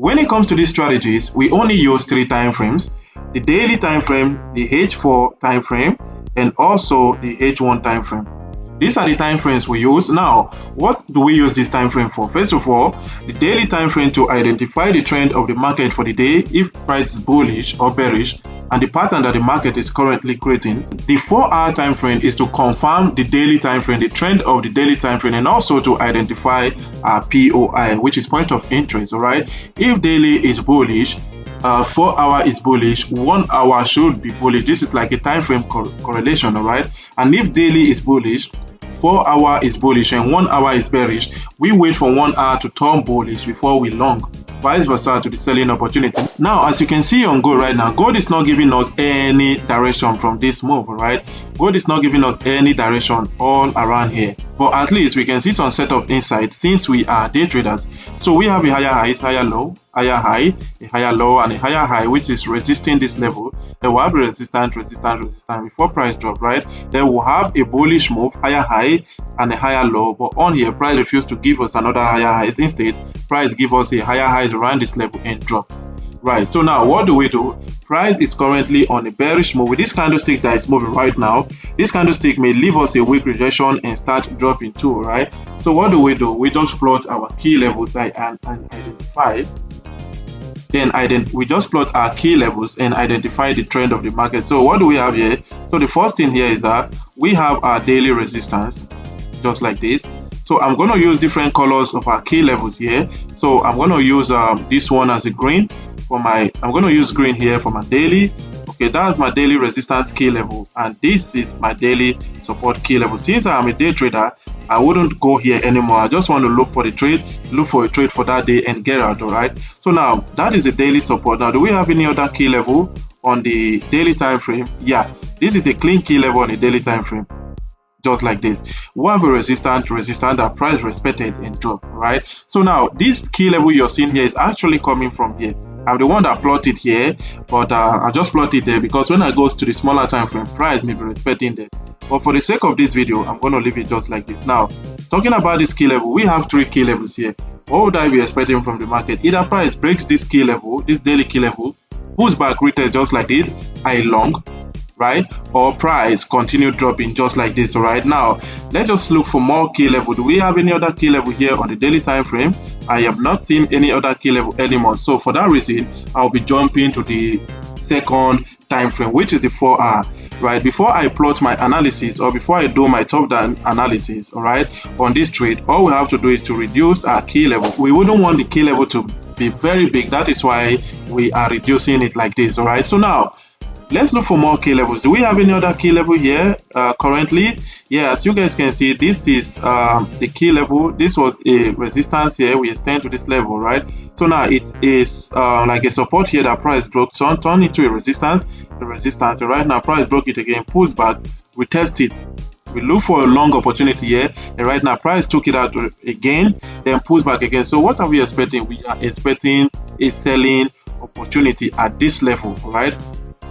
When it comes to these strategies, we only use 3 time frames: the daily time frame, the H4 time frame, and also the H1 time frame. These are the time frames we use. Now, what do we use this time frame for? First of all, the daily time frame to identify the trend of the market for the day, if price is bullish or bearish, and the pattern that the market is currently creating. The 4-hour time frame is to confirm the daily time frame, the trend of the daily time frame, and also to identify POI, which is point of interest. All right, if daily is bullish, 4-hour is bullish, 1 hour should be bullish. This is like a time frame correlation. All right, and if daily is bullish, 4-hour is bullish, and 1 hour is bearish, we wait for 1 hour to turn bullish before we long, vice versa to the selling opportunity. Now, as you can see on gold right now, gold is not giving us any direction from this move. Right, gold is not giving us any direction all around here, but at least we can see some setup inside since we are day traders. So we have a higher high, higher low, higher high, a higher low, and a higher high, which is resisting this level. Then we'll have a resistance before price drop. Right, then we'll have a bullish move, higher high and a higher low, but on here price refused to give us another higher highs. Instead, price give us a higher highs around this level and drop. Right, so now what do we do? Price is currently on a bearish move with this candlestick that is moving right now. This candlestick may leave us a weak rejection and start dropping too. Right, so what do? We just plot our key levels and identify. We just plot our key levels and identify the trend of the market. So what do we have here? So the first thing here is that we have our daily resistance, just like this. So I'm going to use different colors of our key levels here. So I'm going to use this one as a green for my, I'm going to use green here for my daily. Okay, that's my daily resistance key level, and this is my daily support key level. Since I'm a day trader, I wouldn't go here anymore. I just want to look for the trade, look for a trade for that day and get out. All right, so now that is a daily support. Now, do we have any other key level on the daily time frame? Yeah, this is a clean key level on the daily time frame, just like this. We have a resistance that price respected and dropped. Right, so now this key level you're seeing here is actually coming from here. I'm the one that plotted here, but I just plotted there because when I go to the smaller time frame, price may be respecting there. But for the sake of this video, I'm going to leave it just like this. Now, talking about this key level, we have 3 key levels here. What would I be expecting from the market? Either price breaks this key level, this daily key level, pulls back, retest just like this, I long, right? Or price continue dropping just like this. Right, now let's just look for more key level. Do we have any other key level here on the daily time frame? I have not seen any other key level anymore. So for that reason, I'll be jumping to the second time frame, which is the 4-hour. Right, before I plot my analysis or before I do my top down analysis, all right, on this trade, all we have to do is to reduce our key level. We wouldn't want the key level to be very big. That is why we are reducing it like this. All right, so now let's look for more key levels. Do we have any other key level here currently? Yeah, as you guys can see, this is the key level. This was a resistance here. We extend to this level, right? So now it is like a support here that price broke, turn into a resistance. The resistance right now, price broke it again, pulls back, we test it. We look for a long opportunity here, and right now price took it out again, then pulls back again. So what are we expecting? We are expecting a selling opportunity at this level, right?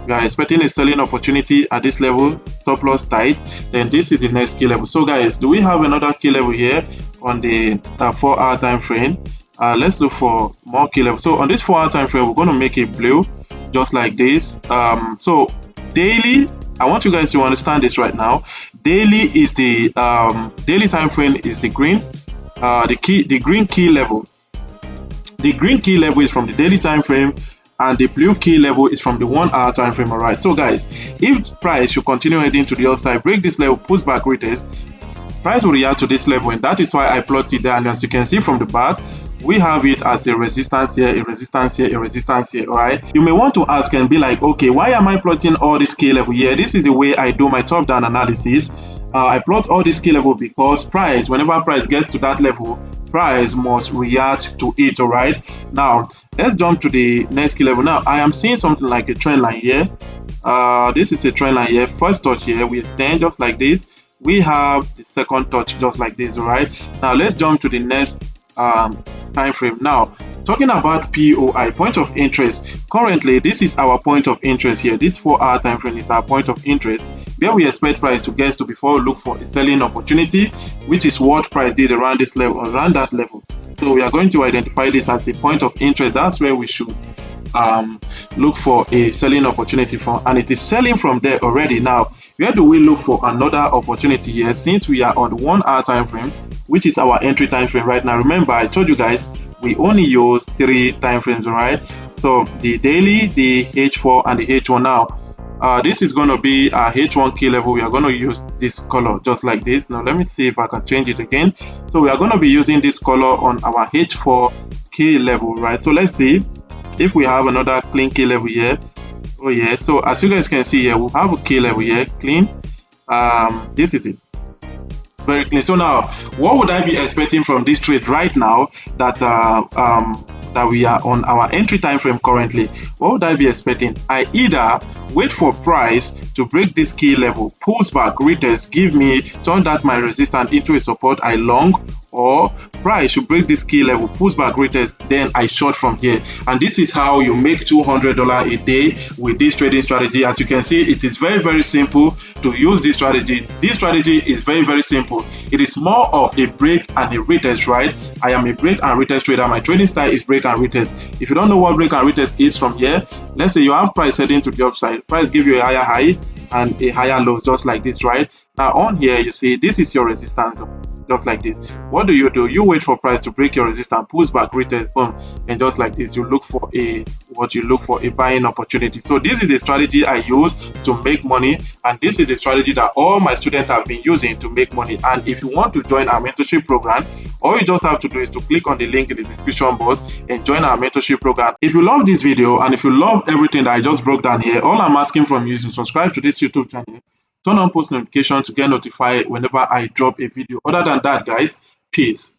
We are expecting a selling opportunity at this level, stop loss tight. Then this is the next key level. So guys, do we have another key level here on the 4-hour time frame? Let's look for more key level. So on this 4-hour time frame, we're going to make it blue, just like this. So daily, I want you guys to understand this right now. Daily is the daily time frame is the green, the green key level. The green key level is from the daily time frame, and the blue key level is from the 1-hour time frame. All right, so guys, if price should continue heading to the upside, break this level, push back, retest, price will react to this level, and that is why I plotted there. And as you can see from the back, we have it as a resistance here, a resistance here, a resistance here. All right, you may want to ask and be like, okay, why am I plotting all this key level here? This is the way I do my top down analysis. I plot all this key level because price, whenever price gets to that level, price must react to it. All right, now let's jump to the next key level. Now I am seeing something like a trend line here. This is a trend line here. First touch here, we extend just like this. We have the second touch just like this. All right, now let's jump to the next time frame. Now talking about POI, point of interest. Currently this is our point of interest here. This 4-hour time frame is our point of interest, where we expect price to get to before we look for a selling opportunity, which is what price did around this level, around that level. So we are going to identify this as a point of interest. That's where we should look for a selling opportunity from, and it is selling from there already. Now, where do we look for another opportunity here? Since we are on the 1 hour time frame, which is our entry time frame right now. Remember, I told you guys we only use 3 time frames, all right? So the daily, the H4, and the H1. Now, this is going to be our H1 key level. We are going to use this color just like this. Now let me see if I can change it again. So we are going to be using this color on our H4 key level, right? So let's see if we have another clean key level here. Oh yeah, so as you guys can see here, we have a key level here, clean. This is it, very clean. So now, what would I be expecting from this trade right now that that we are on our entry time frame currently? What would I be expecting? I either wait for price to break this key level, pulls back, retest, give me, turn that my resistance into a support, I long, or price should break this key level, pulls back, retest, then I short from here. And this is how you make $200 a day with this trading strategy. As you can see, it is very, very simple to use this strategy. This strategy is very, very simple. It is more of a break and a retest, right? I am a break and retest trader. My trading style is break and retest. If you don't know what break and retest is from here, let's say you have price heading to the upside, price give you a higher high and a higher low, just like this, right? Now on here, you see this is your resistance zone, just like this. What do? You wait for price to break your resistance, pulls back, retest, boom, and just like this, you look for a buying opportunity. So this is the strategy I use to make money, and this is the strategy that all my students have been using to make money. And if you want to join our mentorship program, all you just have to do is to click on the link in the description box and join our mentorship program. If you love this video and if you love everything that I just broke down here, all I'm asking from you is to subscribe to this YouTube channel, turn on post notification to get notified whenever I drop a video. Other than that, guys, peace.